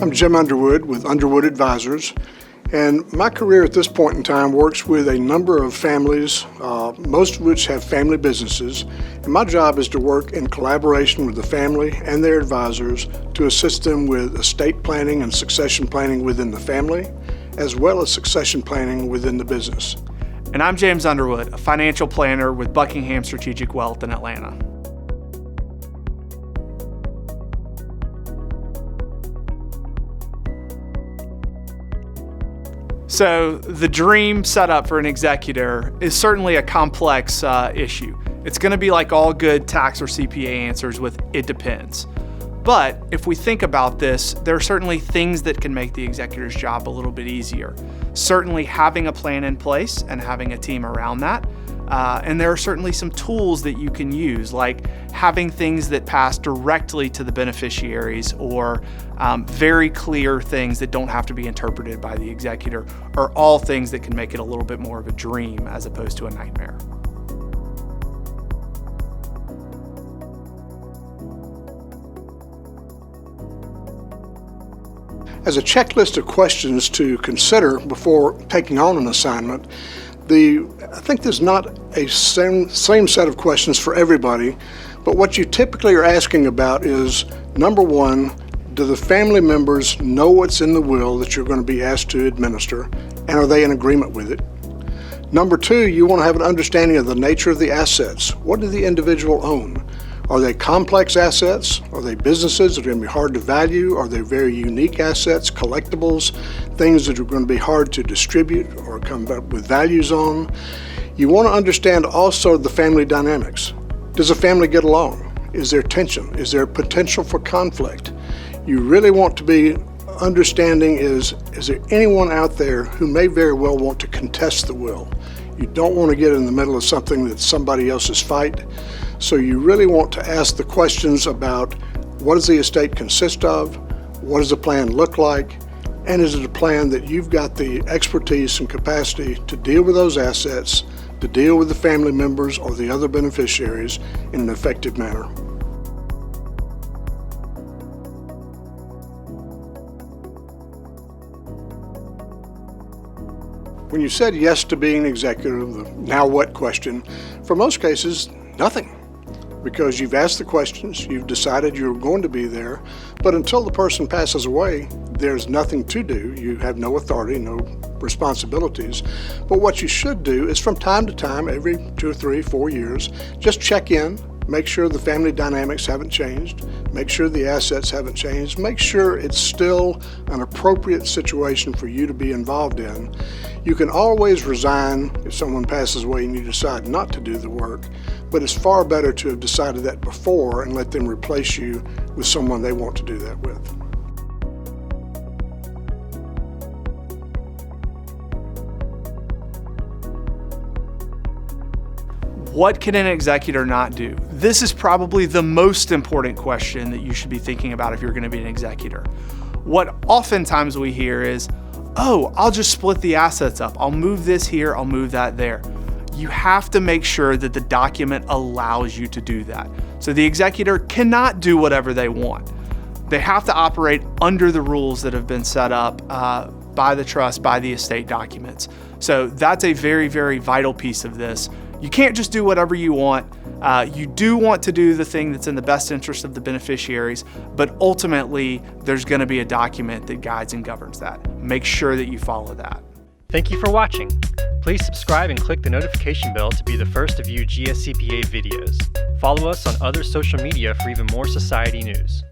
I'm Jim Underwood with Underwood Advisors, and my career at this point in time works with a number of families, most of which have family businesses, and my job is to work in collaboration with the family and their advisors to assist them with estate planning and succession planning within the family, as well as succession planning within the business. And I'm James Underwood, a financial planner with Buckingham Strategic Wealth in Atlanta. So the dream setup for an executor is certainly a complex issue. It's going to be like all good tax or CPA answers with "it depends." But if we think about this, there are certainly things that can make the executor's job a little bit easier. Certainly having a plan in place and having a team around that. And there are certainly some tools that you can use, like having things that pass directly to the beneficiaries, or very clear things that don't have to be interpreted by the executor, are all things that can make it a little bit more of a dream as opposed to a nightmare. As a checklist of questions to consider before taking on an assignment, I think there's not a same set of questions for everybody, but what you typically are asking about is, number one, do the family members know what's in the will that you're going to be asked to administer, and are they in agreement with it? Number two, you want to have an understanding of the nature of the assets. What does the individual own? Are they complex assets? Are they businesses that are going to be hard to value? Are they very unique assets, collectibles, things that are going to be hard to distribute or come up with values on? You want to understand also the family dynamics. Does a family get along? Is there tension? Is there potential for conflict? You really want to be understanding is there anyone out there who may very well want to contest the will? You don't want to get in the middle of something that's somebody else's fight. So you really want to ask the questions about, what does the estate consist of? What does the plan look like? And is it a plan that you've got the expertise and capacity to deal with those assets, to deal with the family members or the other beneficiaries in an effective manner? When you said yes to being an executor, the now what question, for most cases, nothing. Because you've asked the questions, you've decided you're going to be there, but until the person passes away, there's nothing to do. You have no authority, no responsibilities. But what you should do is from time to time, every 2 or 3, 4 years, just check in, make sure the family dynamics haven't changed, make sure the assets haven't changed, make sure it's still an appropriate situation for you to be involved in. You can always resign if someone passes away and you decide not to do the work, but it's far better to have decided that before and let them replace you with someone they want to do that with. What can an executor not do? This is probably the most important question that you should be thinking about if you're going to be an executor. What oftentimes we hear is, oh, I'll just split the assets up. I'll move this here, I'll move that there. You have to make sure that the document allows you to do that. So the executor cannot do whatever they want. They have to operate under the rules that have been set up by the trust, by the estate documents. So that's a very, very vital piece of this. You can't just do whatever you want. You do want to do the thing that's in the best interest of the beneficiaries, but ultimately there's going to be a document that guides and governs that. Make sure that you follow that. Thank you for watching. Please subscribe and click the notification bell to be the first to view GSCPA videos. Follow us on other social media for even more society news.